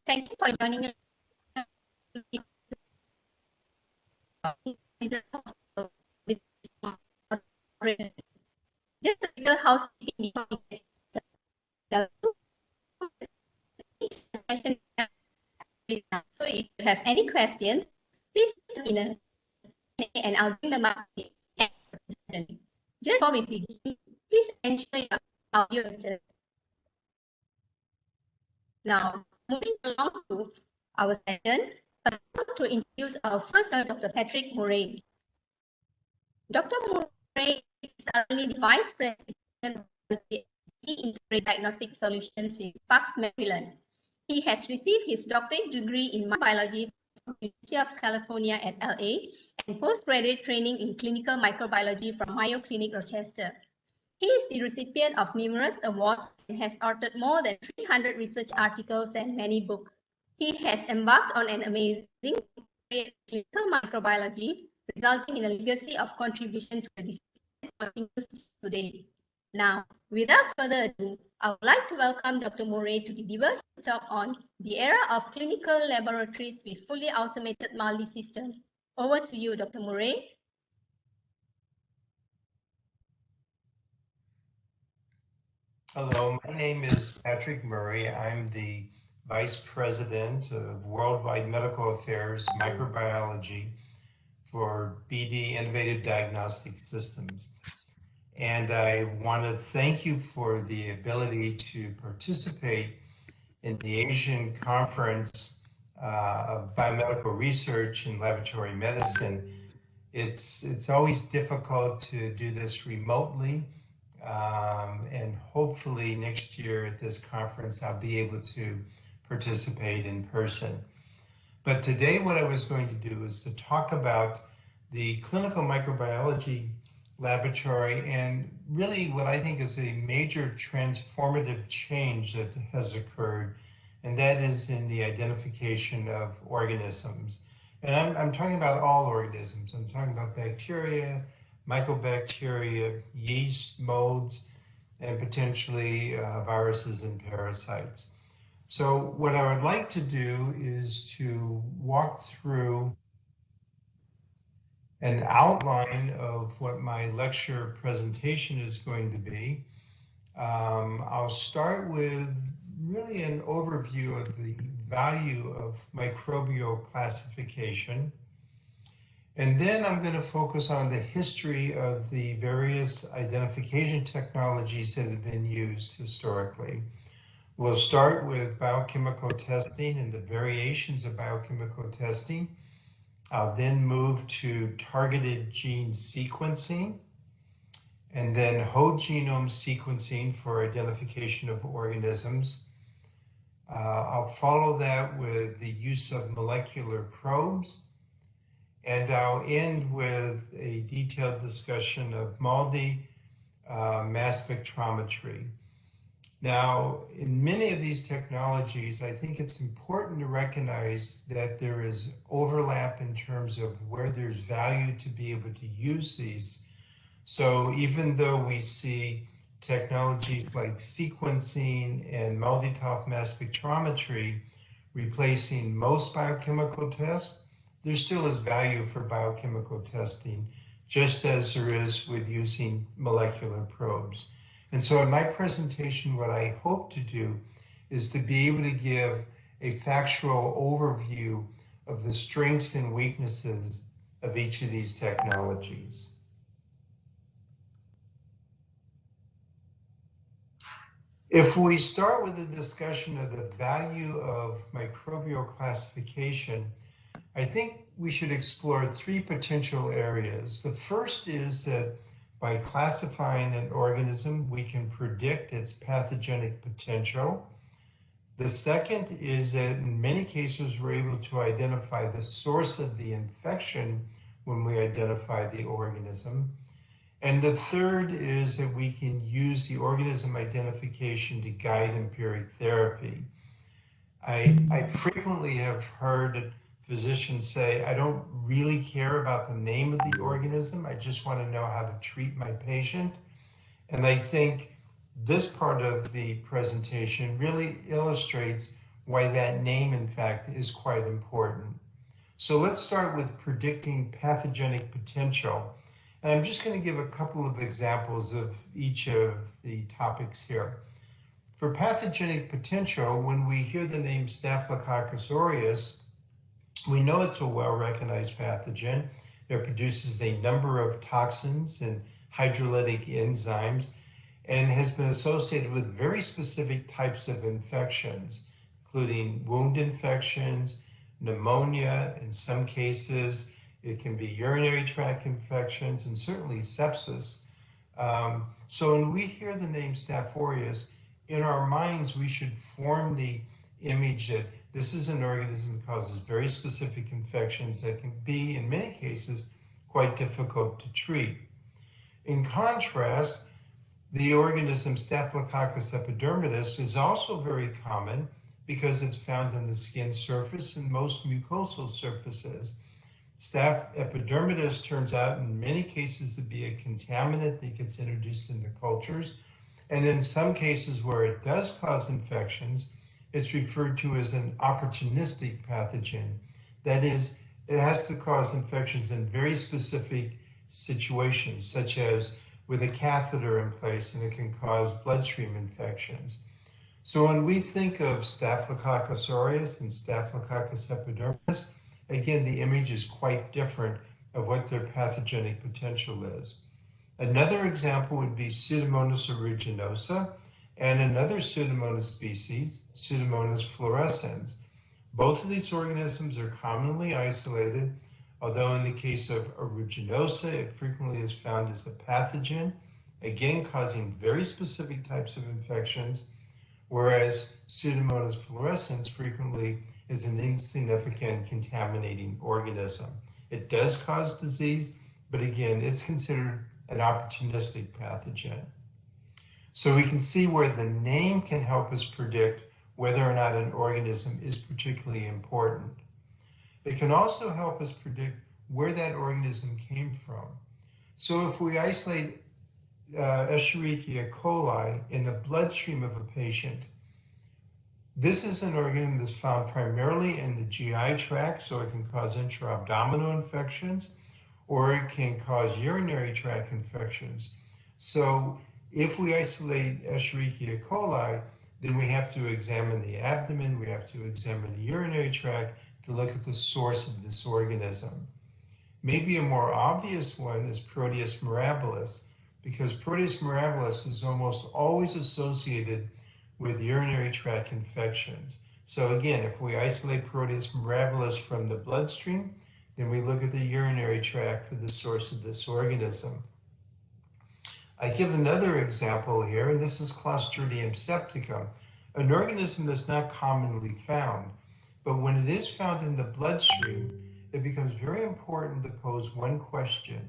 Thank you for joining us. Just a little housekeeping before we get started. So if you have any questions, please put them in and I'll bring them up. Just before we begin, please ensure your audio is. Now, moving along to our session, I want to introduce our first speaker, Dr. Patrick Murray. Dr. Murray is currently the Vice President of the Integrated Diagnostic Solutions in Sparks, Maryland. He has received his doctorate degree in microbiology from the University of California at LA and postgraduate training in clinical microbiology from Mayo Clinic, Rochester. He is the recipient of numerous awards and has authored more than 300 research articles and many books. He has embarked on an amazing career in clinical microbiology, resulting in a legacy of contribution to the discipline today. Now, without further ado, I would like to welcome Dr. Murray to deliver his talk on the era of clinical laboratories with fully automated multi-systems. Over to you, Dr. Murray. Hello, my name is Patrick Murray. I'm the Vice President of Worldwide Medical Affairs Microbiology for BD Innovative Diagnostic Systems. And I want to thank you for the ability to participate in the Asian Conference of Biomedical Research and Laboratory Medicine. It's always difficult to do this remotely. And hopefully next year at this conference, I'll be able to participate in person. But today what I was going to do is to talk about the clinical microbiology laboratory and really what I think is a major transformative change that has occurred, and that is in the identification of organisms. And I'm talking about all organisms. I'm talking about bacteria, mycobacteria, yeast, molds, and potentially viruses and parasites. So what I would like to do is to walk through an outline of what my lecture presentation is going to be. I'll start with really an overview of the value of microbial classification. And then I'm going to focus on the history of the various identification technologies that have been used historically. We'll start with biochemical testing and the variations of biochemical testing. I'll then move to targeted gene sequencing, and then whole genome sequencing for identification of organisms. I'll follow that with the use of molecular probes. And I'll end with a detailed discussion of multi-mass spectrometry. Now, in many of these technologies, I think it's important to recognize that there is overlap in terms of where there's value to be able to use these. So even though we see technologies like sequencing and multi-top mass spectrometry replacing most biochemical tests, there still is value for biochemical testing, just as there is with using molecular probes. And so in my presentation, what I hope to do is to be able to give a factual overview of the strengths and weaknesses of each of these technologies. If we start with a discussion of the value of microbial classification, I think we should explore three potential areas. The first is that by classifying an organism, we can predict its pathogenic potential. The second is that in many cases, we're able to identify the source of the infection when we identify the organism. And the third is that we can use the organism identification to guide empiric therapy. I frequently have heard physicians say, I don't really care about the name of the organism. I just want to know how to treat my patient. And I think this part of the presentation really illustrates why that name, in fact, is quite important. So let's start with predicting pathogenic potential. And I'm just going to give a couple of examples of each of the topics here. For pathogenic potential, when we hear the name Staphylococcus aureus, we know it's a well-recognized pathogen. It produces a number of toxins and hydrolytic enzymes and has been associated with very specific types of infections, including wound infections, pneumonia. In some cases, it can be urinary tract infections and certainly sepsis. So when we hear the name Staph aureus, in our minds, we should form the image that this is an organism that causes very specific infections that can be, in many cases, quite difficult to treat. In contrast, the organism Staphylococcus epidermidis is also very common because it's found on the skin surface and most mucosal surfaces. Staph epidermidis turns out in many cases to be a contaminant that gets introduced into cultures. And in some cases where it does cause infections, it's referred to as an opportunistic pathogen. That is, it has to cause infections in very specific situations, such as with a catheter in place, and it can cause bloodstream infections. So when we think of Staphylococcus aureus and Staphylococcus epidermidis, again, the image is quite different of what their pathogenic potential is. Another example would be Pseudomonas aeruginosa and another Pseudomonas species, Pseudomonas fluorescens. Both of these organisms are commonly isolated, although in the case of aeruginosa, it frequently is found as a pathogen, again causing very specific types of infections, whereas Pseudomonas fluorescens frequently is an insignificant contaminating organism. It does cause disease, but again, it's considered an opportunistic pathogen. So we can see where the name can help us predict whether or not an organism is particularly important. It can also help us predict where that organism came from. So if we isolate Escherichia coli in the bloodstream of a patient, this is an organism that's found primarily in the GI tract, so it can cause intra-abdominal infections, or it can cause urinary tract infections. So if we isolate Escherichia coli, then we have to examine the abdomen, we have to examine the urinary tract to look at the source of this organism. Maybe a more obvious one is Proteus mirabilis, because Proteus mirabilis is almost always associated with urinary tract infections. So again, if we isolate Proteus mirabilis from the bloodstream, then we look at the urinary tract for the source of this organism. I give another example here, and this is Clostridium septicum, an organism that's not commonly found. But when it is found in the bloodstream, it becomes very important to pose one question.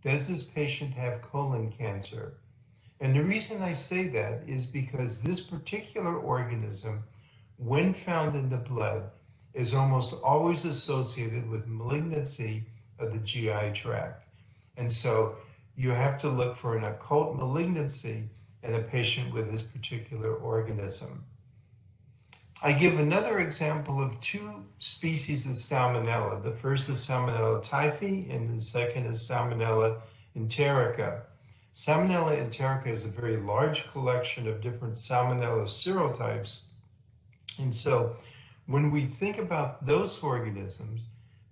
Does this patient have colon cancer? And the reason I say that is because this particular organism, when found in the blood, is almost always associated with malignancy of the GI tract. And so you have to look for an occult malignancy in a patient with this particular organism. I give another example of two species of Salmonella. The first is Salmonella typhi, and the second is Salmonella enterica. Salmonella enterica is a very large collection of different Salmonella serotypes. And so when we think about those organisms,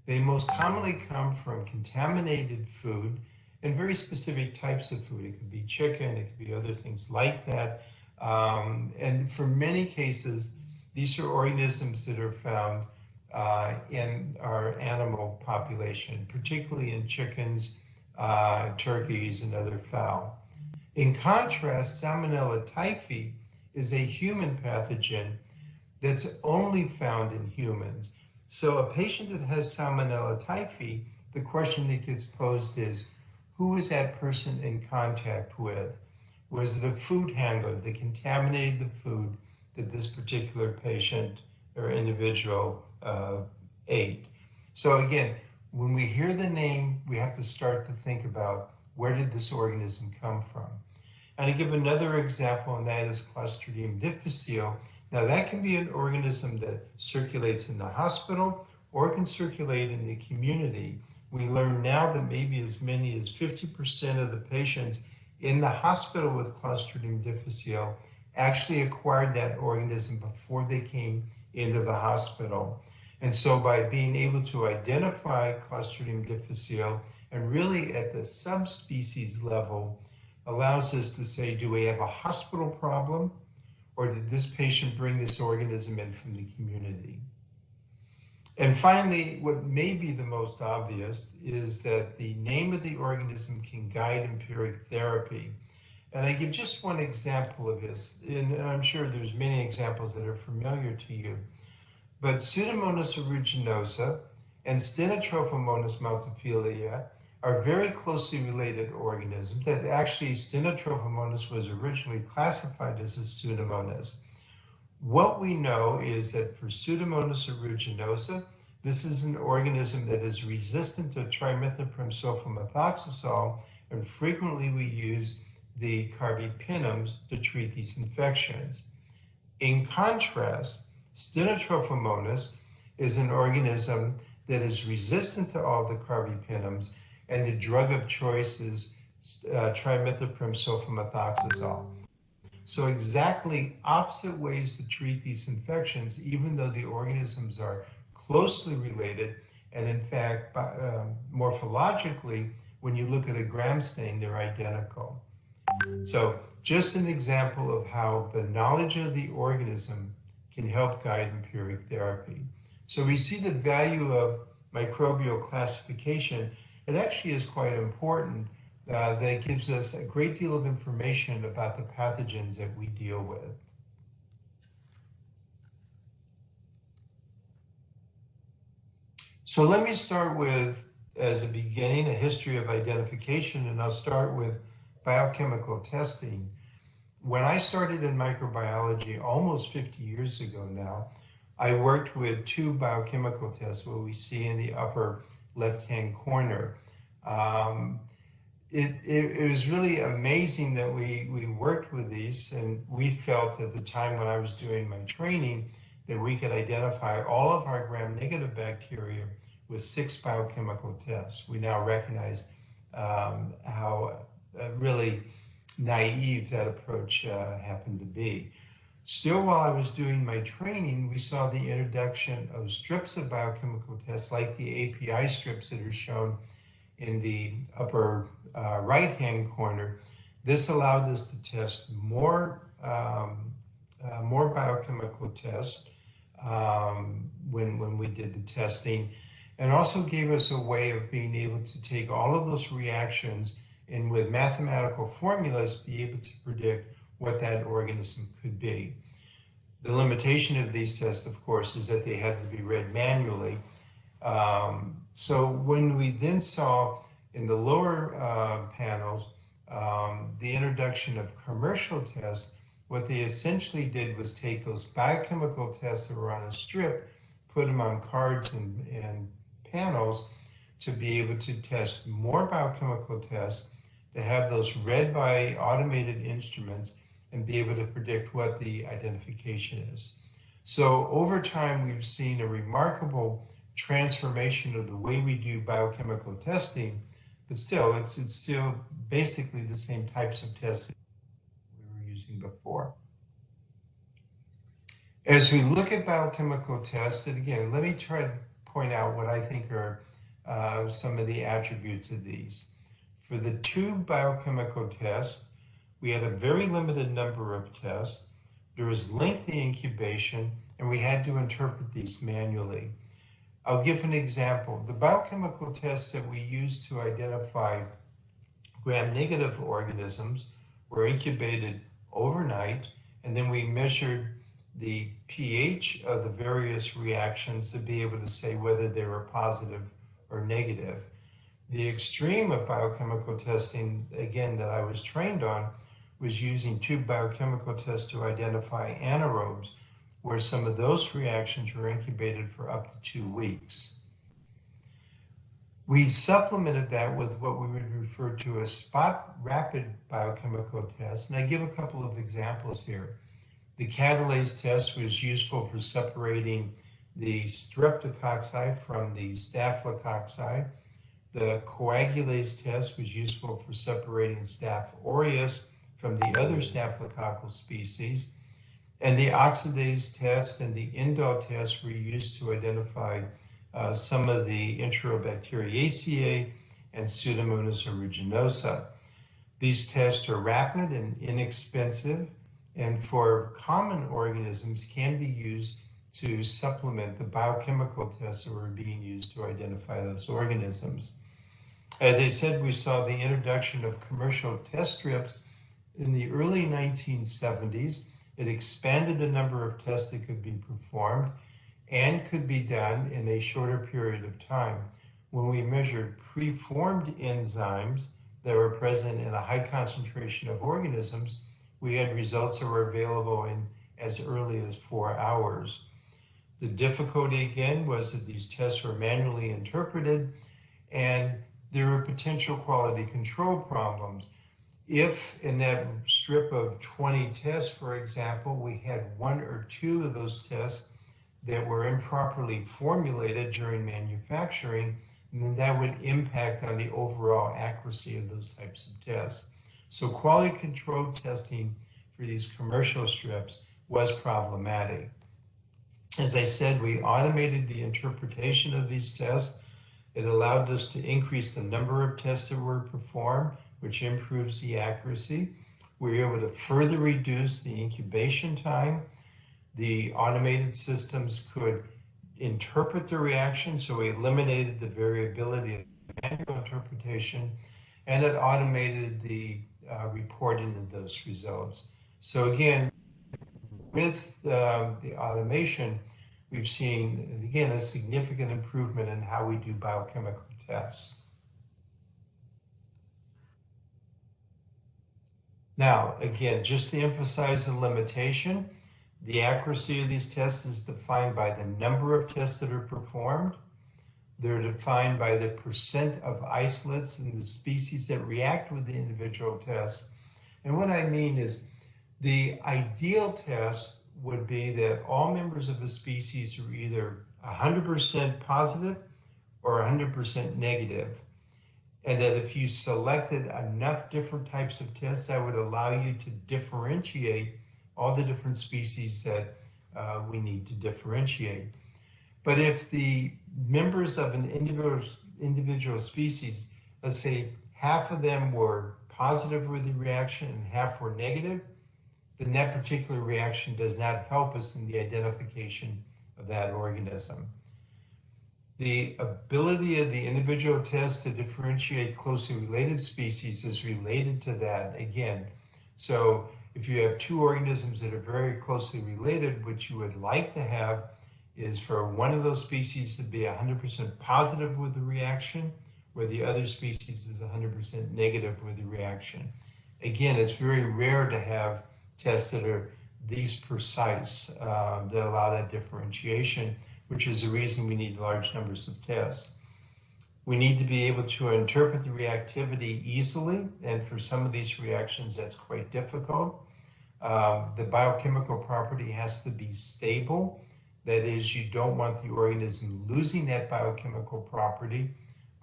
they most commonly come from contaminated food and very specific types of food. It could be chicken, it could be other things like that. And for many cases, these are organisms that are found in our animal population, particularly in chickens, turkeys, and other fowl. In contrast, Salmonella typhi is a human pathogen that's only found in humans. So a patient that has Salmonella typhi, the question that gets posed is, who was that person in contact with? Was it a food handler that contaminated the food that this particular patient or individual ate? So again, when we hear the name, we have to start to think about where did this organism come from? And I give another example, and that is Clostridium difficile. Now, that can be an organism that circulates in the hospital or can circulate in the community. We learn now that maybe as many as 50% of the patients in the hospital with Clostridium difficile actually acquired that organism before they came into the hospital. And so by being able to identify Clostridium difficile and really at the subspecies level allows us to say, do we have a hospital problem or did this patient bring this organism in from the community? And finally, what may be the most obvious is that the name of the organism can guide empiric therapy. And I give just one example of this, and I'm sure there's many examples that are familiar to you. But Pseudomonas aeruginosa and Stenotrophomonas multifida are very closely related organisms. That actually Stenotrophomonas was originally classified as a Pseudomonas. What we know is that for Pseudomonas aeruginosa, this is an organism that is resistant to trimethoprim sulfamethoxazole, and frequently we use the carbapenems to treat these infections. In contrast, Stenotrophomonas is an organism that is resistant to all the carbapenems, and the drug of choice is trimethoprim sulfamethoxazole. So exactly opposite ways to treat these infections, even though the organisms are closely related, and in fact, morphologically, when you look at a gram stain, they're identical. So just an example of how the knowledge of the organism can help guide empiric therapy. So we see the value of microbial classification. It actually is quite important. That gives us a great deal of information about the pathogens that we deal with. So let me start with, as a beginning, a history of identification, and I'll start with biochemical testing. When I started in microbiology almost 50 years ago now, I worked with two biochemical tests, what we see in the upper left-hand corner. It was really amazing that we worked with these, and we felt at the time when I was doing my training that we could identify all of our gram-negative bacteria with 6 biochemical tests. We now recognize how really naive that approach happened to be. Still, while I was doing my training, we saw the introduction of strips of biochemical tests like the API strips that are shown in the upper right-hand corner. This allowed us to test more biochemical tests when we did the testing, and also gave us a way of being able to take all of those reactions and with mathematical formulas be able to predict what that organism could be. The limitation of these tests, of course, is that they had to be read manually. So when we then saw in the lower panels the introduction of commercial tests, what they essentially did was take those biochemical tests that were on a strip, put them on cards and panels to be able to test more biochemical tests, to have those read by automated instruments and be able to predict what the identification is. So over time, we've seen a remarkable transformation of the way we do biochemical testing, but still, it's still basically the same types of tests that we were using before. As we look at biochemical tests, and again, let me try to point out what I think are some of the attributes of these. For the 2 biochemical tests, we had a very limited number of tests. There was lengthy incubation, and we had to interpret these manually. I'll give an example. The biochemical tests that we used to identify gram-negative organisms were incubated overnight, and then we measured the pH of the various reactions to be able to say whether they were positive or negative. The extreme of biochemical testing, again, that I was trained on, was using 2 biochemical tests to identify anaerobes, where some of those reactions were incubated for up to 2 weeks. We supplemented that with what we would refer to as spot rapid biochemical tests, and I give a couple of examples here. The catalase test was useful for separating the streptococci from the staphylococci. The coagulase test was useful for separating Staph aureus from the other staphylococcal species. And the oxidase test and the indole test were used to identify some of the Enterobacteriaceae and Pseudomonas aeruginosa. These tests are rapid and inexpensive, and for common organisms can be used to supplement the biochemical tests that were being used to identify those organisms. As I said, we saw the introduction of commercial test strips in the early 1970s. It expanded the number of tests that could be performed and could be done in a shorter period of time. When we measured preformed enzymes that were present in a high concentration of organisms, we had results that were available in as early as 4 hours. The difficulty again was that these tests were manually interpreted and there were potential quality control problems. If in that strip of 20 tests, for example, we had 1 or 2 of those tests that were improperly formulated during manufacturing, then that would impact on the overall accuracy of those types of tests. So quality control testing for these commercial strips was problematic. As I said, we automated the interpretation of these tests. It allowed us to increase the number of tests that were performed, which improves the accuracy. We were able to further reduce the incubation time. The automated systems could interpret the reaction, so we eliminated the variability of manual interpretation, and it automated the reporting of those results. So again, with the automation, we've seen, again, a significant improvement in how we do biochemical tests. Now, again, just to emphasize the limitation, the accuracy of these tests is defined by the number of tests that are performed. They're defined by the percent of isolates in the species that react with the individual test. And what I mean is the ideal test would be that all members of a species are either 100% positive or 100% negative. And that if you selected enough different types of tests, that would allow you to differentiate all the different species that we need to differentiate. But if the members of an individual species, let's say half of them were positive with the reaction and half were negative, then that particular reaction does not help us in the identification of that organism. The ability of the individual tests to differentiate closely related species is related to that again. So if you have 2 organisms that are very closely related, what you would like to have is for one of those species to be 100% positive with the reaction, where the other species is 100% negative with the reaction. Again, it's very rare to have tests that are these precise that allow that differentiation, which is the reason we need large numbers of tests. We need to be able to interpret the reactivity easily, and for some of these reactions, that's quite difficult. The biochemical property has to be stable. That is, you don't want the organism losing that biochemical property.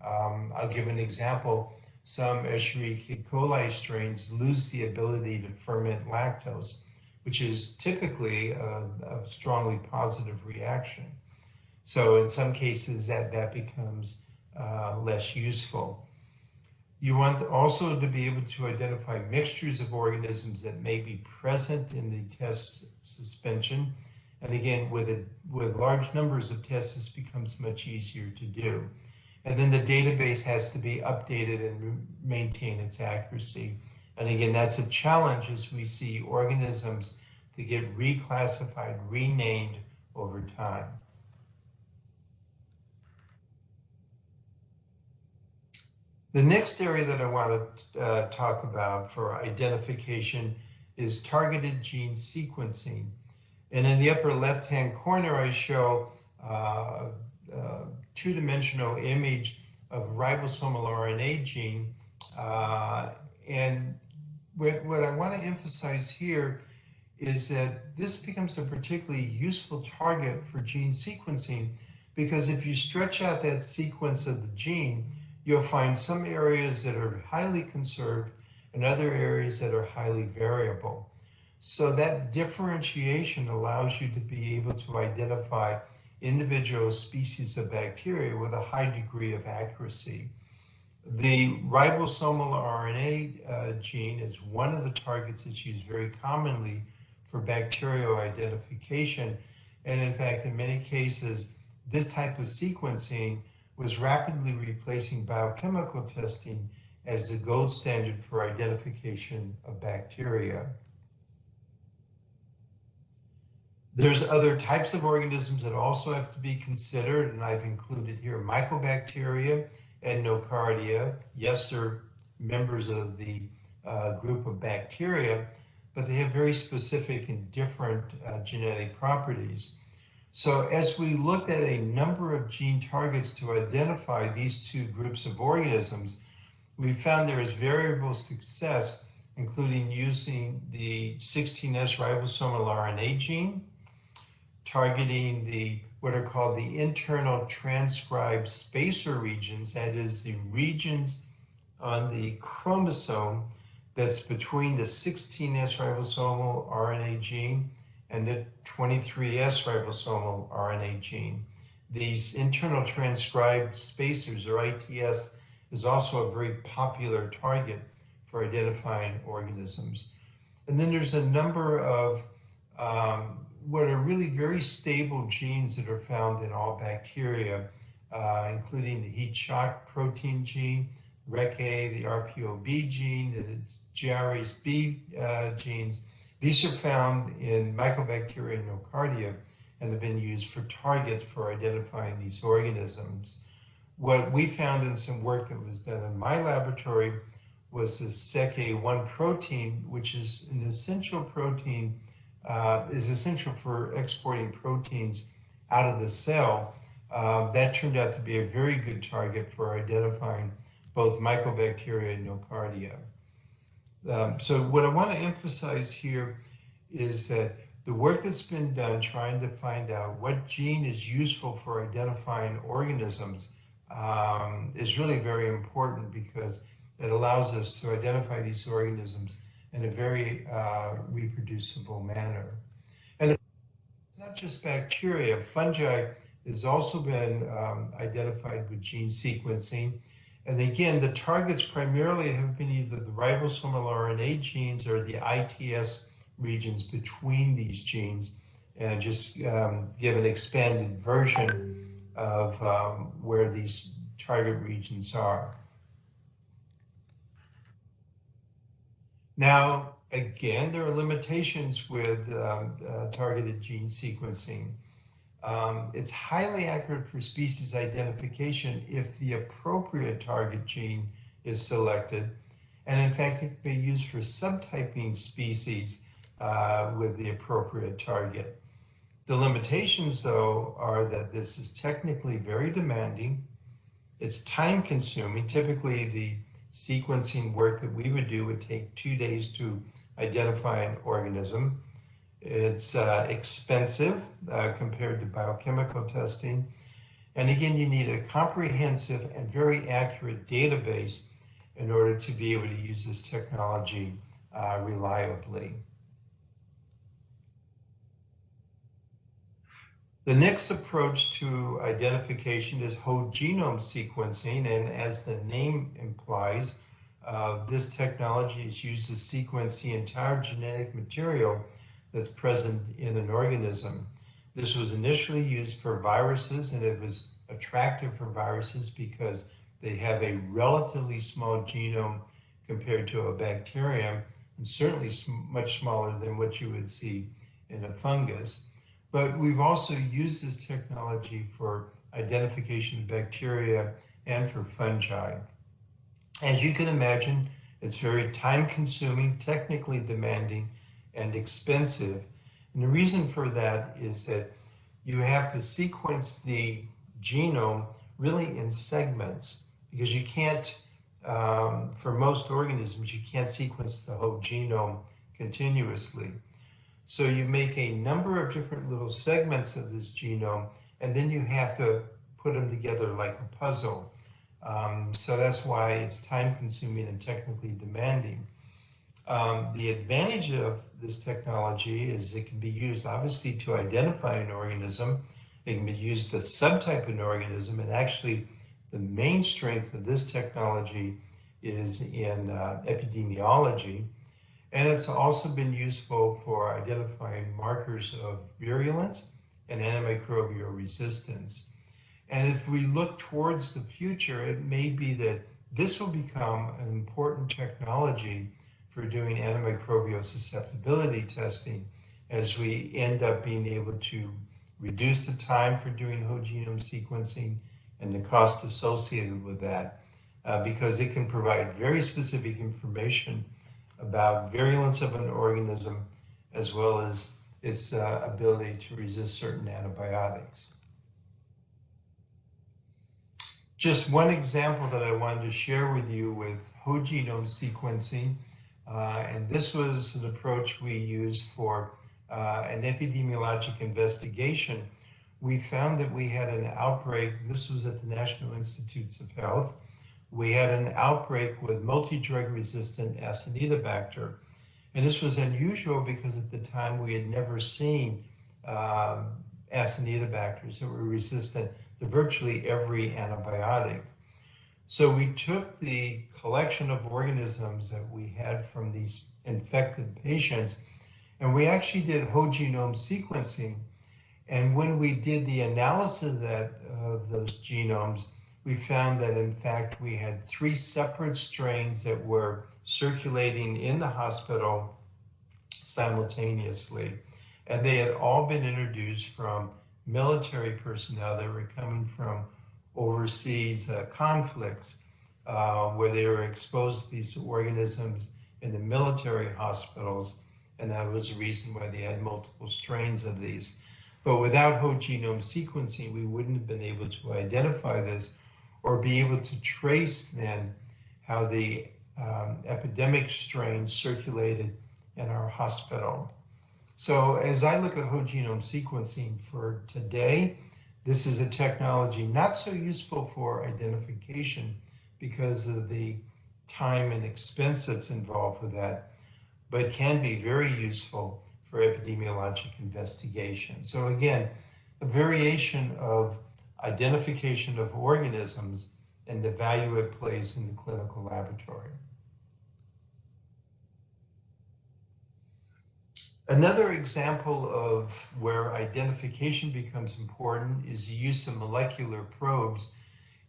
I'll give an example. Some Escherichia coli strains lose the ability to ferment lactose, which is typically a strongly positive reaction. So in some cases that becomes less useful. You want also to be able to identify mixtures of organisms that may be present in the test suspension. And again, with large numbers of tests, this becomes much easier to do. And then the database has to be updated and maintain its accuracy. And again, that's a challenge as we see organisms that get reclassified, renamed over time. The next area that I want to talk about for identification is targeted gene sequencing. And in the upper left-hand corner, I show a 2-dimensional image of ribosomal RNA gene. And what I want to emphasize here is that this becomes a particularly useful target for gene sequencing, because if you stretch out that sequence of the gene, you'll find some areas that are highly conserved and other areas that are highly variable. So that differentiation allows you to be able to identify individual species of bacteria with a high degree of accuracy. The ribosomal RNA gene is one of the targets that's used very commonly for bacterial identification. And in fact, in many cases, this type of sequencing was rapidly replacing biochemical testing as the gold standard for identification of bacteria. There's other types of organisms that also have to be considered, and I've included here mycobacteria and nocardia. Yes, they're members of the group of bacteria, but they have very specific and different genetic properties. So as we looked at a number of gene targets to identify these two groups of organisms, we found there is variable success, including using the 16S ribosomal RNA gene, targeting the what are called the internal transcribed spacer regions, that is the regions on the chromosome that's between the 16S ribosomal RNA gene and the 23S ribosomal RNA gene. These internal transcribed spacers, or ITS, is also a very popular target for identifying organisms. And then there's a number of what are really very stable genes that are found in all bacteria, including the heat shock protein gene, REC-A, the RPOB gene, the GRAS B genes. These are found in Mycobacteria and Nocardia and have been used for targets for identifying these organisms. What we found in some work that was done in my laboratory was the SEC-A1 protein, which is an essential protein, is essential for exporting proteins out of the cell. That turned out to be a very good target for identifying both Mycobacteria and Nocardia. So what I want to emphasize here is that the work that's been done trying to find out what gene is useful for identifying organisms is really very important, because it allows us to identify these organisms in a very reproducible manner. And it's not just bacteria. Fungi has also been identified with gene sequencing. And again, the targets primarily have been either the ribosomal RNA genes or the ITS regions between these genes, and just give an expanded version of where these target regions are. Now, again, there are limitations with targeted gene sequencing. It's highly accurate for species identification if the appropriate target gene is selected. And in fact, it can be used for subtyping species with the appropriate target. The limitations, though, are that this is technically very demanding. It's time consuming. Typically, the sequencing work that we would do would take 2 days to identify an organism. It's expensive compared to biochemical testing. And again, you need a comprehensive and very accurate database in order to be able to use this technology reliably. The next approach to identification is whole genome sequencing, and as the name implies, this technology is used to sequence the entire genetic material that's present in an organism. This was initially used for viruses, and it was attractive for viruses because they have a relatively small genome compared to a bacterium, and certainly much smaller than what you would see in a fungus. But we've also used this technology for identification of bacteria and for fungi. As you can imagine, it's very time-consuming, technically demanding, and expensive. And the reason for that is that you have to sequence the genome really in segments, because you can't, for most organisms, you can't sequence the whole genome continuously. So you make a number of different little segments of this genome, and then you have to put them together like a puzzle. So that's why it's time consuming and technically demanding. The advantage of this technology is it can be used obviously to identify an organism. It can be used as subtype an organism, and actually the main strength of this technology is in epidemiology. And it's also been useful for identifying markers of virulence and antimicrobial resistance. And if we look towards the future, it may be that this will become an important technology for doing antimicrobial susceptibility testing as we end up being able to reduce the time for doing whole genome sequencing and the cost associated with that, because it can provide very specific information about virulence of an organism as well as its ability to resist certain antibiotics. Just one example that I wanted to share with you with whole genome sequencing, and this was an approach we used for an epidemiologic investigation. We found that we had an outbreak. This was at the National Institutes of Health. We had an outbreak with multi-drug resistant Acinetobacter. And this was unusual because at the time we had never seen Acinetobacters that were resistant to virtually every antibiotic. So we took the collection of organisms that we had from these infected patients, and we actually did whole genome sequencing. And when we did the analysis of those genomes, we found that in fact we had 3 separate strains that were circulating in the hospital simultaneously. And they had all been introduced from military personnel that were coming from overseas conflicts where they were exposed to these organisms in the military hospitals. And that was the reason why they had multiple strains of these. But without whole genome sequencing, we wouldn't have been able to identify this or be able to trace then how the epidemic strains circulated in our hospital. So as I look at whole genome sequencing for today, this is a technology not so useful for identification because of the time and expense that's involved with that, but can be very useful for epidemiologic investigation. So again, a variation of identification of organisms and the value it plays in the clinical laboratory. Another example of where identification becomes important is the use of molecular probes.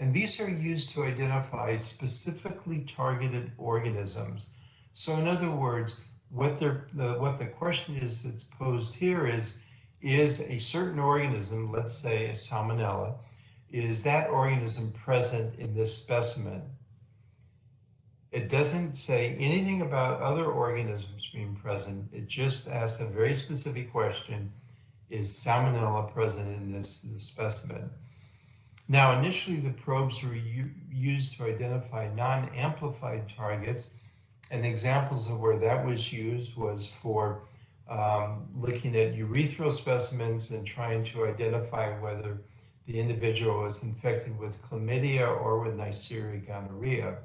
And these are used to identify specifically targeted organisms. So in other words, what the question is that's posed here is a certain organism, let's say a salmonella, is that organism present in this specimen? It doesn't say anything about other organisms being present. It just asks a very specific question: is salmonella present in this specimen? Now, initially the probes were used to identify non-amplified targets, and examples of where that was used was for looking at urethral specimens and trying to identify whether the individual was infected with chlamydia or with Neisseria gonorrhea.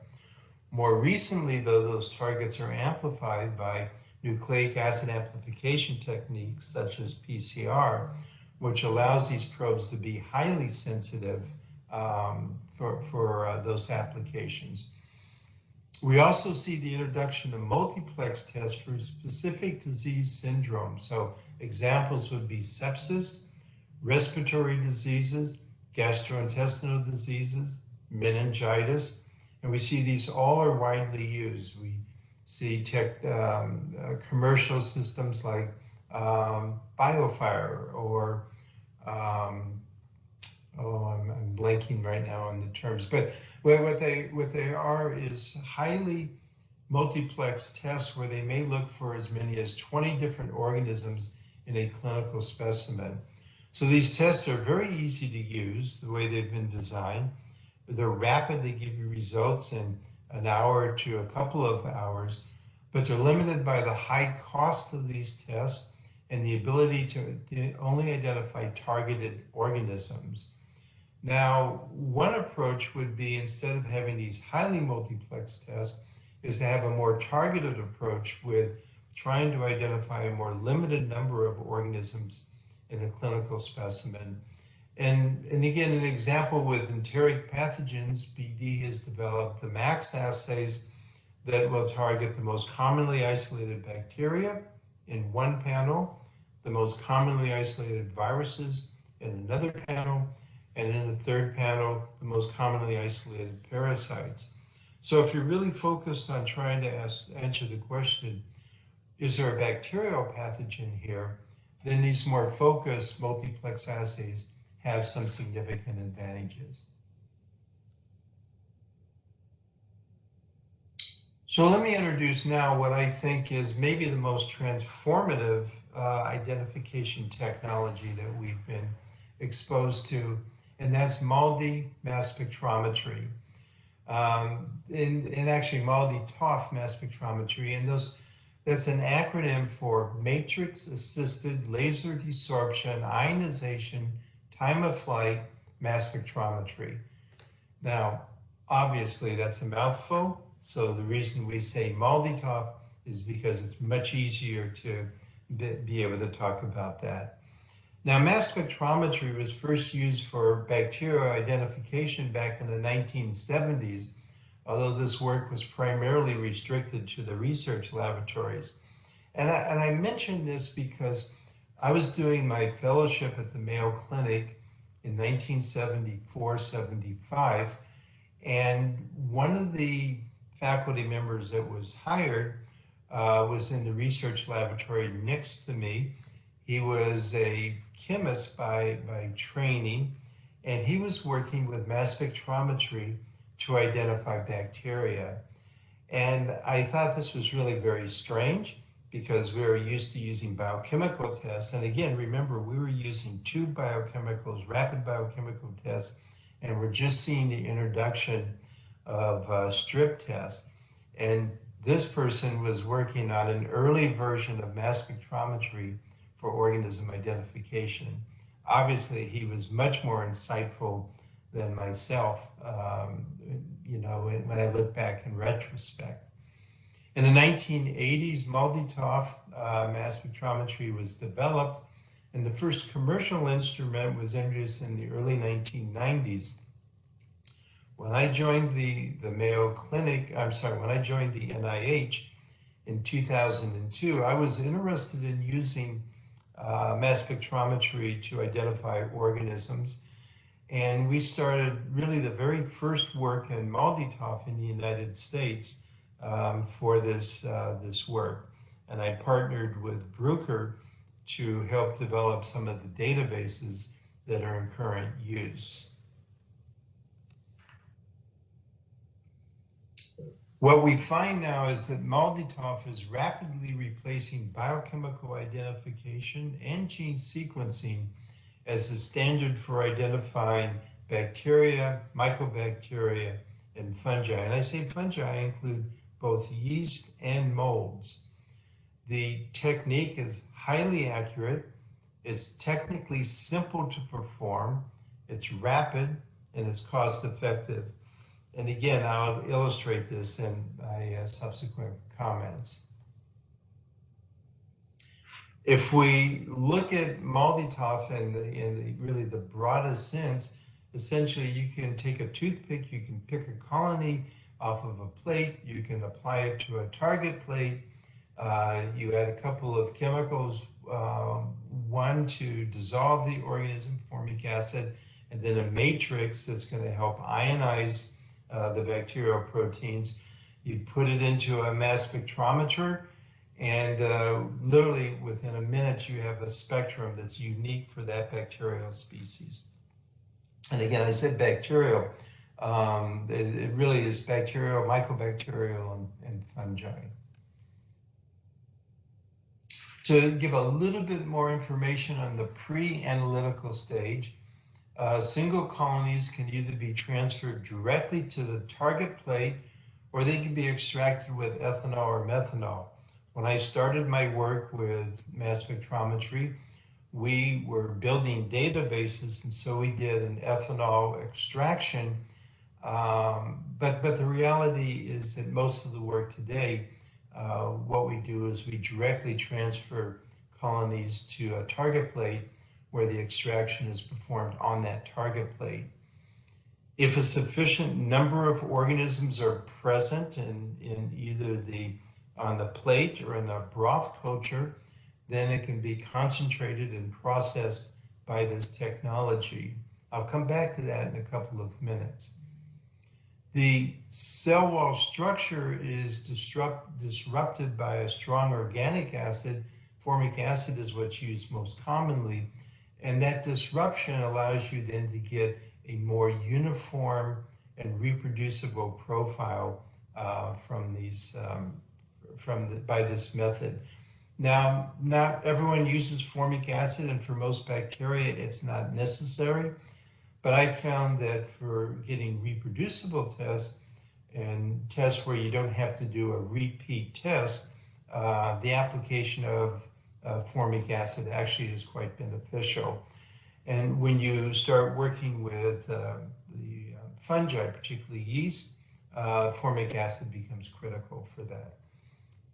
More recently, though, those targets are amplified by nucleic acid amplification techniques such as PCR, which allows these probes to be highly sensitive for those applications. We also see the introduction of multiplex tests for specific disease syndromes. So examples would be sepsis, respiratory diseases, gastrointestinal diseases, meningitis, and we see these all are widely used. We see commercial systems like BioFire or, I'm blanking right now on the terms, but what they are is highly multiplex tests where they may look for as many as 20 different organisms in a clinical specimen. So these tests are very easy to use the way they've been designed. They're rapid, they give you results in an hour to a couple of hours, but they're limited by the high cost of these tests and the ability to only identify targeted organisms. Now, one approach would be, instead of having these highly multiplexed tests, is to have a more targeted approach with trying to identify a more limited number of organisms in a clinical specimen. And again, an example with enteric pathogens, BD has developed the MAX assays that will target the most commonly isolated bacteria in one panel, the most commonly isolated viruses in another panel, and in the third panel, the most commonly isolated parasites. So if you're really focused on trying to answer the question, is there a bacterial pathogen here, then these more focused multiplex assays have some significant advantages. So let me introduce now what I think is maybe the most transformative identification technology that we've been exposed to, and that's MALDI mass spectrometry, and actually MALDI-TOF mass spectrometry, and that's an acronym for Matrix-Assisted Laser Desorption Ionization Time of Flight Mass Spectrometry. Now, obviously that's a mouthful, so the reason we say MALDI-TOF is because it's much easier to be able to talk about that. Now, mass spectrometry was first used for bacterial identification back in the 1970s, although this work was primarily restricted to the research laboratories. And I mention this because I was doing my fellowship at the Mayo Clinic in 1974-75, and one of the faculty members that was hired was in the research laboratory next to me. He was a chemist by training, and he was working with mass spectrometry to identify bacteria. And I thought this was really very strange because we were used to using biochemical tests. And again, remember, we were using tube biochemicals, rapid biochemical tests, and we're just seeing the introduction of strip tests. And this person was working on an early version of mass spectrometry for organism identification. Obviously, he was much more insightful than myself, when I look back in retrospect. In the 1980s, MALDI-TOF mass spectrometry was developed, and the first commercial instrument was introduced in the early 1990s. When I joined the Mayo Clinic, when I joined the NIH in 2002, I was interested in using mass spectrometry to identify organisms. And we started really the very first work in MALDI-TOF in the United States for this work. And I partnered with Bruker to help develop some of the databases that are in current use. What we find now is that MALDI-TOF is rapidly replacing biochemical identification and gene sequencing as the standard for identifying bacteria, mycobacteria, and fungi. And I say fungi, I include both yeast and molds. The technique is highly accurate, it's technically simple to perform, it's rapid, and it's cost effective. And again, I'll illustrate this in my subsequent comments. If we look at MALDI-TOF in really the broadest sense, essentially you can take a toothpick, you can pick a colony off of a plate, you can apply it to a target plate, you add a couple of chemicals, one to dissolve the organism, formic acid, and then a matrix that's going to help ionize the bacterial proteins. You put it into a mass spectrometer, and literally within a minute you have a spectrum that's unique for that bacterial species. And again, I said bacterial. It really is bacterial, mycobacterial, and fungi. To give a little bit more information on the pre-analytical stage, single colonies can either be transferred directly to the target plate, or they can be extracted with ethanol or methanol. When I started my work with mass spectrometry, we were building databases, and so we did an ethanol extraction. But the reality is that most of the work today, what we do is we directly transfer colonies to a target plate where the extraction is performed on that target plate. If a sufficient number of organisms are present in either on the plate or in the broth culture, then it can be concentrated and processed by this technology. I'll come back to that in a couple of minutes. The cell wall structure is disrupted by a strong organic acid. Formic acid is what's used most commonly, and that disruption allows you then to get a more uniform and reproducible profile by this method. Now, not everyone uses formic acid, and for most bacteria, it's not necessary. But I found that for getting reproducible tests and tests where you don't have to do a repeat test, the application of formic acid actually is quite beneficial. And when you start working with the fungi, particularly yeast, formic acid becomes critical for that.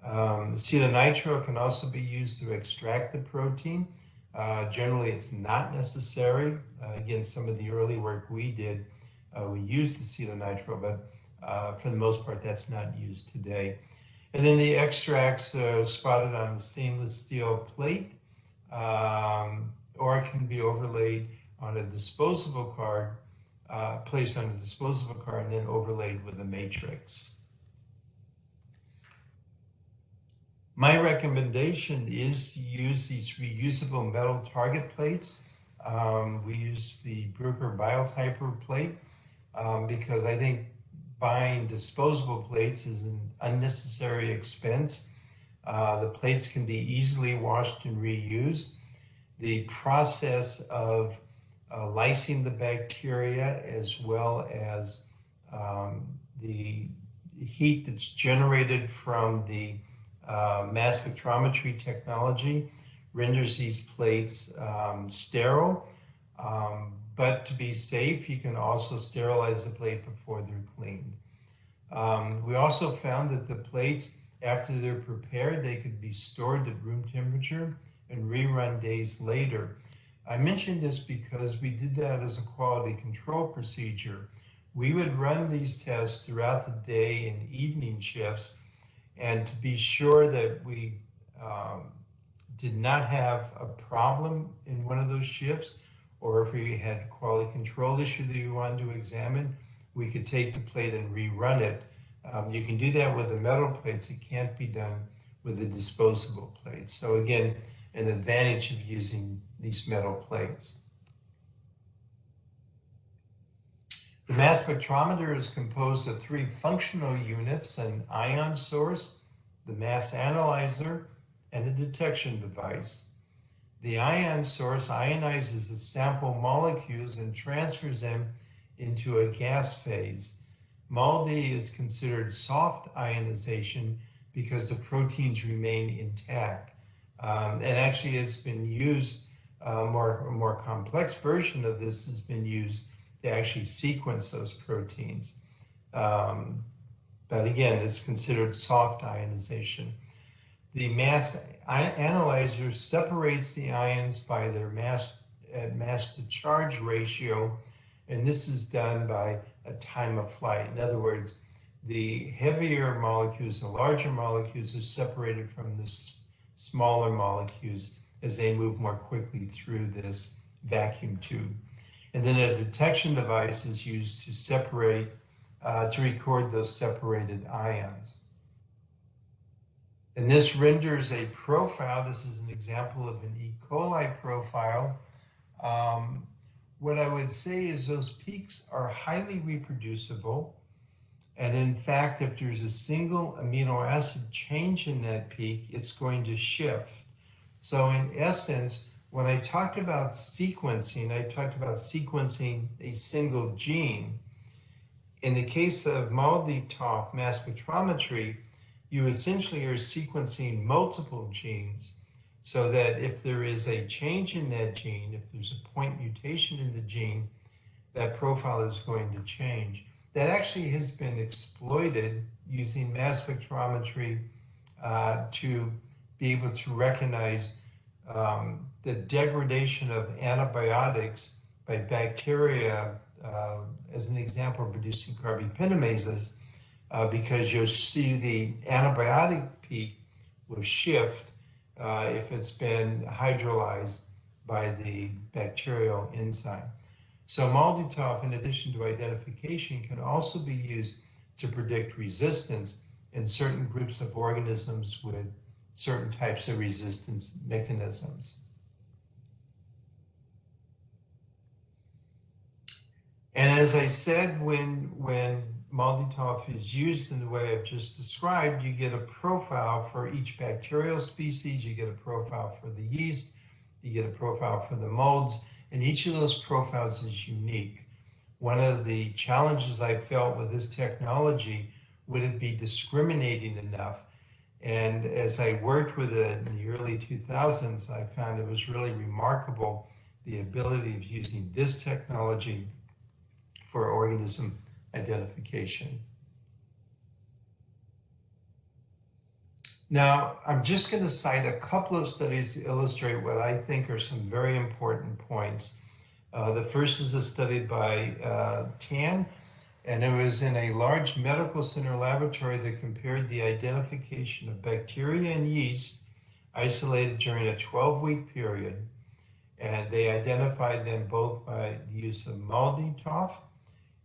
Acetonitrile can also be used to extract the protein. Generally, it's not necessary. Again, some of the early work we did, we used acetonitrile, but for the most part, that's not used today. And then the extracts are spotted on a stainless steel plate, or it can be overlaid on a disposable card, placed on a disposable card, and then overlaid with a matrix. My recommendation is to use these reusable metal target plates. We use the Bruker Biotyper plate because I think buying disposable plates is an unnecessary expense. The plates can be easily washed and reused. The process of lysing the bacteria, as well as the heat that's generated from the mass spectrometry technology, renders these plates sterile. But to be safe, you can also sterilize the plate before they're cleaned. We also found that the plates, after they're prepared, they could be stored at room temperature and rerun days later. I mentioned this because we did that as a quality control procedure. We would run these tests throughout the day and evening shifts, and to be sure that we did not have a problem in one of those shifts, or if we had quality control issue that we wanted to examine, we could take the plate and rerun it. You can do that with the metal plates. It can't be done with the disposable plates. So again, an advantage of using these metal plates. The mass spectrometer is composed of 3 functional units: an ion source, the mass analyzer, and a detection device. The ion source ionizes the sample molecules and transfers them into a gas phase. MALDI is considered soft ionization because the proteins remain intact. And actually, it's been used, a more complex version of this has been used to actually sequence those proteins. But again, it's considered soft ionization. The mass analyzer separates the ions by their mass to charge ratio, and this is done by a time of flight. In other words, the heavier molecules, the larger molecules, are separated from the smaller molecules as they move more quickly through this vacuum tube. And then a detection device is used to separate, to record those separated ions. And this renders a profile. This is an example of an E. coli profile. What I would say is those peaks are highly reproducible. And in fact, if there's a single amino acid change in that peak, it's going to shift. So in essence, when I talked about sequencing, I talked about sequencing a single gene. In the case of MALDI-TOF mass spectrometry, you essentially are sequencing multiple genes so that if there is a change in that gene, if there's a point mutation in the gene, that profile is going to change. That actually has been exploited using mass spectrometry to be able to recognize the degradation of antibiotics by bacteria, as an example, producing carbapentamases, because you'll see the antibiotic peak will shift if it's been hydrolyzed by the bacterial enzyme. So MALDI-TOF, in addition to identification, can also be used to predict resistance in certain groups of organisms with certain types of resistance mechanisms. And as I said, when MALDI-TOF is used in the way I've just described, you get a profile for each bacterial species, you get a profile for the yeast, you get a profile for the molds, and each of those profiles is unique. One of the challenges I felt with this technology, would it be discriminating enough? And as I worked with it in the early 2000s, I found it was really remarkable, the ability of using this technology for organism identification. Now, I'm just going to cite a couple of studies to illustrate what I think are some very important points. The first is a study by Tan, and it was in a large medical center laboratory that compared the identification of bacteria and yeast isolated during a 12-week period. And they identified them both by the use of MALDI-TOF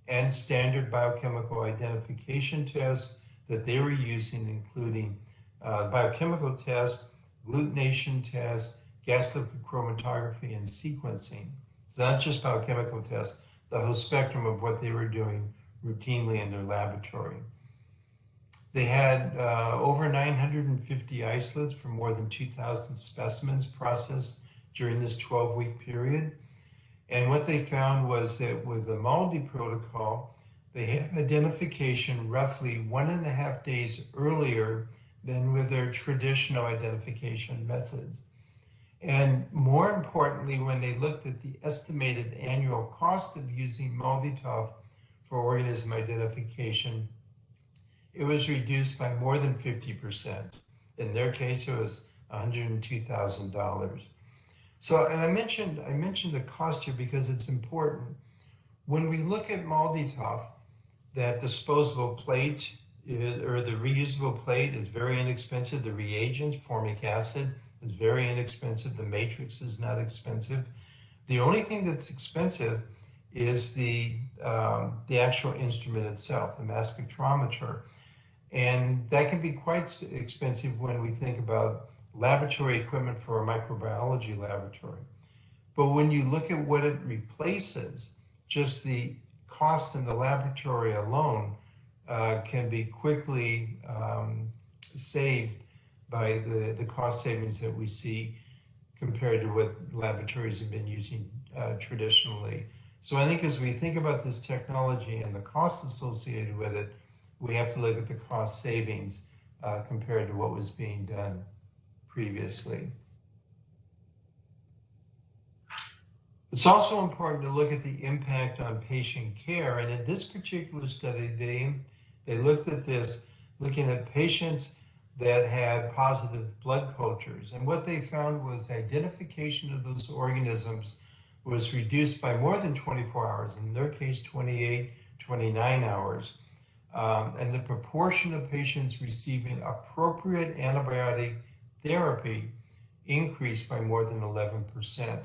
and standard biochemical identification tests that they were using, including biochemical tests, glutination tests, gas liquid chromatography, and sequencing. So not just biochemical tests, the whole spectrum of what they were doing routinely in their laboratory. They had over 950 isolates from more than 2,000 specimens processed during this 12-week period. And what they found was that with the MALDI protocol, they had identification roughly 1.5 days earlier than with their traditional identification methods. And more importantly, when they looked at the estimated annual cost of using MALDI-TOF for organism identification, it was reduced by more than 50%. In their case, it was $102,000. So, and I mentioned the cost here because it's important. When we look at MALDI-TOF, that disposable plate or the reusable plate is very inexpensive. The reagent, formic acid, is very inexpensive. The matrix is not expensive. The only thing that's expensive is the actual instrument itself, the mass spectrometer. And that can be quite expensive when we think about laboratory equipment for a microbiology laboratory. But when you look at what it replaces, just the cost in the laboratory alone can be quickly saved by the cost savings that we see compared to what laboratories have been using traditionally. So I think as we think about this technology and the costs associated with it, we have to look at the cost savings compared to what was being done previously. It's also important to look at the impact on patient care. And in this particular study, they looked at this, looking at patients that had positive blood cultures. And what they found was identification of those organisms was reduced by more than 24 hours, in their case, 28, 29 hours. And the proportion of patients receiving appropriate antibiotic therapy increased by more than 11%.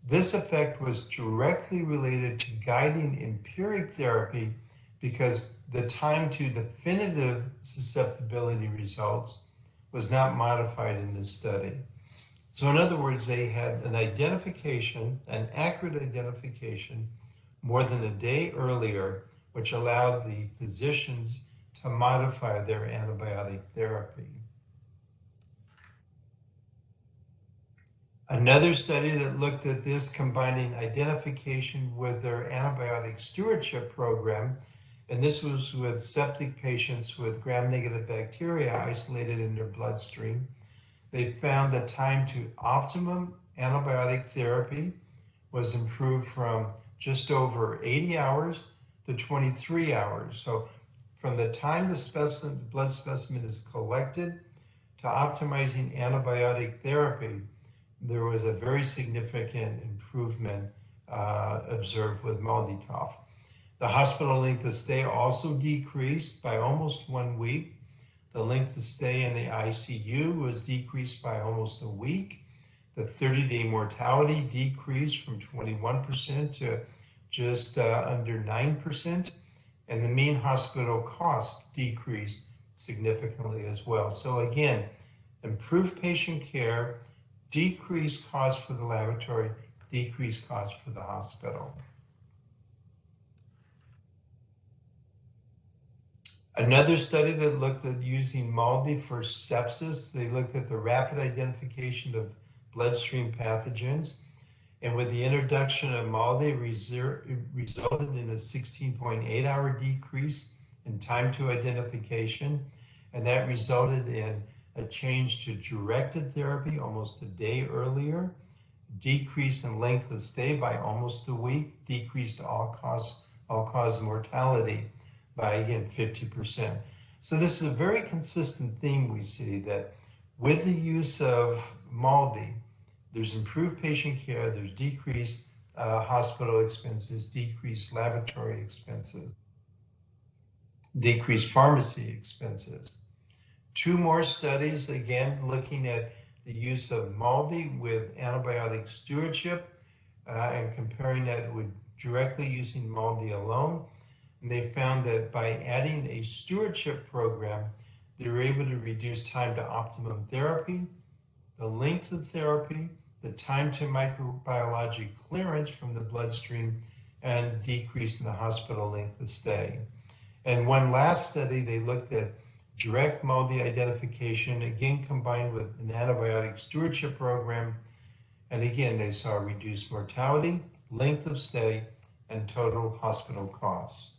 This effect was directly related to guiding empiric therapy because the time to definitive susceptibility results was not modified in this study. So in other words, they had an identification, an accurate identification, more than a day earlier, which allowed the physicians to modify their antibiotic therapy. Another study that looked at this, combining identification with their antibiotic stewardship program, And this was with septic patients with gram-negative bacteria isolated in their bloodstream. They found that time to optimum antibiotic therapy was improved from just over 80 hours to 23 hours. So from the time the blood specimen is collected to optimizing antibiotic therapy, there was a very significant improvement observed with MALDI-TOF. The hospital length of stay also decreased by almost 1 week. The length of stay in the ICU was decreased by almost a week. The 30-day mortality decreased from 21% to just under 9%. And the mean hospital cost decreased significantly as well. So again, improved patient care, decreased cost for the laboratory, decreased cost for the hospital. Another study that looked at using MALDI for sepsis, they looked at the rapid identification of bloodstream pathogens. And with the introduction of MALDI, it resulted in a 16.8-hour decrease in time to identification. And that resulted in a change to directed therapy almost a day earlier, decrease in length of stay by almost a week, decreased all-cause mortality by, again, 50%. So this is a very consistent theme we see, that with the use of MALDI, there's improved patient care, there's decreased hospital expenses, decreased laboratory expenses, decreased pharmacy expenses. 2 more studies, again, looking at the use of MALDI with antibiotic stewardship and comparing that with directly using MALDI alone. And they found that by adding a stewardship program, they were able to reduce time to optimum therapy, the length of therapy, the time to microbiologic clearance from the bloodstream, and decrease in the hospital length of stay. And one last study, they looked at direct MALDI identification, again combined with an antibiotic stewardship program. And again, they saw reduced mortality, length of stay, and total hospital costs.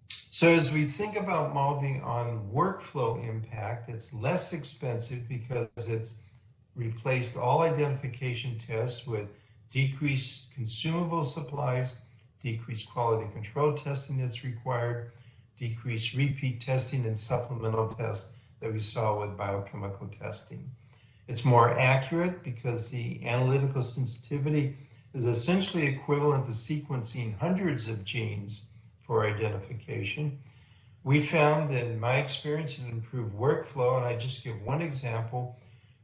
So as we think about MALDI on workflow impact, it's less expensive because it's replaced all identification tests with decreased consumable supplies, decreased quality control testing that's required, decreased repeat testing and supplemental tests that we saw with biochemical testing. It's more accurate because the analytical sensitivity is essentially equivalent to sequencing hundreds of genes for identification. We found, in my experience, an improved workflow, and I just give one example.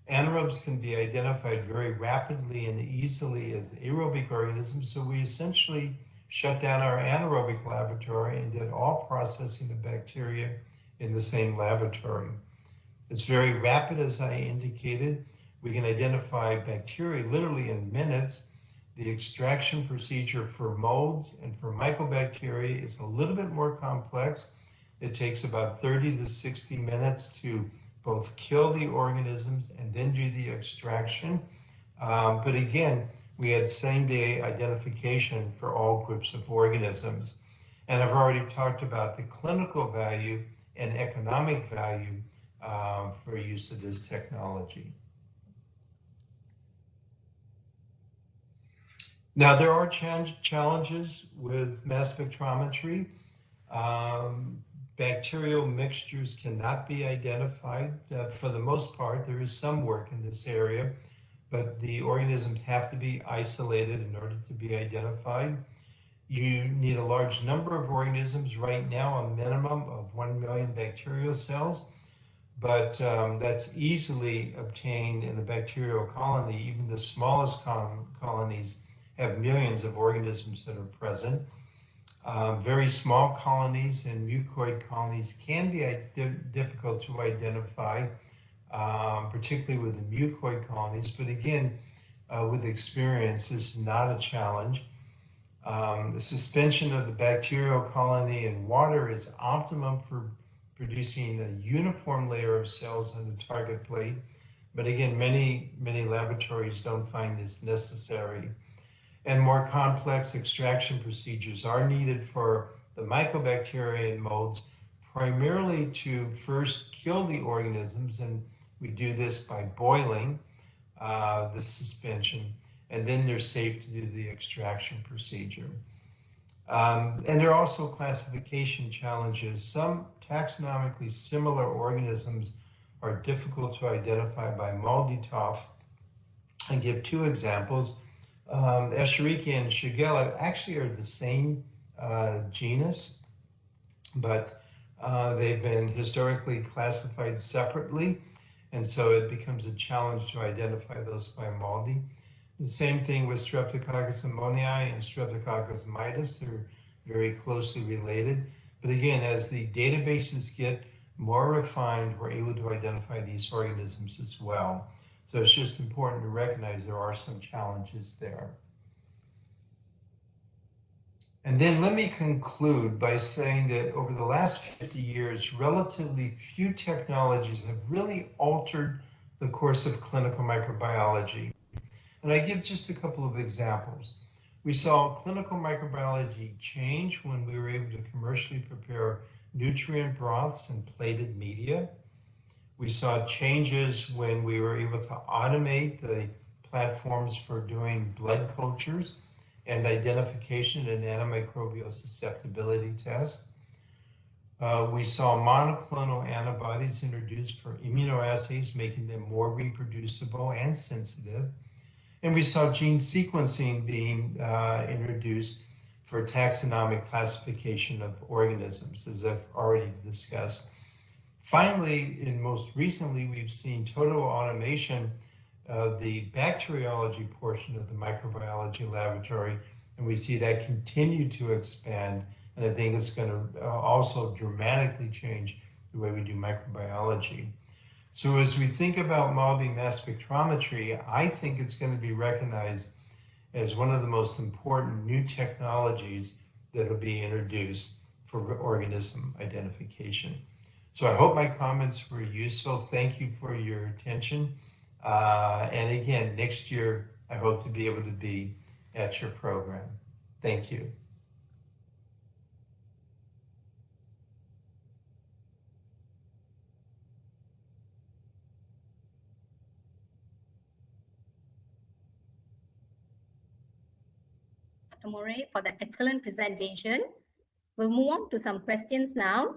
Anaerobes can be identified very rapidly and easily as aerobic organisms, so we essentially shut down our anaerobic laboratory and did all processing of bacteria in the same laboratory. It's very rapid, as I indicated. We can identify bacteria literally in minutes. The extraction procedure for molds and for mycobacteria is a little bit more complex. It takes about 30 to 60 minutes to both kill the organisms and then do the extraction. But again, we had same-day identification for all groups of organisms. And I've already talked about the clinical value and economic value for use of this technology. Now, there are challenges with mass spectrometry. Bacterial mixtures cannot be identified. For the most part, there is some work in this area, but the organisms have to be isolated in order to be identified. You need a large number of organisms. Right now, a minimum of 1 million bacterial cells, but that's easily obtained in a bacterial colony. Even the smallest colonies have millions of organisms that are present. Very small colonies and mucoid colonies can be difficult to identify, particularly with the mucoid colonies. But again, with experience, this is not a challenge. The suspension of the bacterial colony in water is optimum for producing a uniform layer of cells on the target plate. But again, many laboratories don't find this necessary. and more complex extraction procedures are needed for the mycobacteria and molds, primarily to first kill the organisms, and we do this by boiling the suspension, and then they're safe to do the extraction procedure. And there are also classification challenges. Some taxonomically similar organisms are difficult to identify by MALDI-TOF. I give two examples. Escherichia and Shigella actually are the same genus, but they've been historically classified separately, and so it becomes a challenge to identify those by MALDI. The same thing with Streptococcus pneumoniae and Streptococcus mitis. They're very closely related. But again, as the databases get more refined, we're able to identify these organisms as well. So it's just important to recognize there are some challenges there. And then let me conclude by saying that over the last 50 years, relatively few technologies have really altered the course of clinical microbiology. And I give just a couple of examples. We saw clinical microbiology change when we were able to commercially prepare nutrient broths and plated media. We saw changes when we were able to automate the platforms for doing blood cultures and identification and antimicrobial susceptibility tests. We saw monoclonal antibodies introduced for immunoassays, making them more reproducible and sensitive. And we saw gene sequencing being introduced for taxonomic classification of organisms, as I've already discussed. Finally, and most recently, we've seen total automation of the bacteriology portion of the microbiology laboratory, and we see that continue to expand, and I think it's going to also dramatically change the way we do microbiology. So as we think about MALDI mass spectrometry, I think it's going to be recognized as one of the most important new technologies that will be introduced for organism identification. So I hope my comments were useful. Thank you for your attention. And again, next year, I hope to be able to be at your program. Thank you. Dr. Moray, for the excellent presentation. We'll move on to some questions now.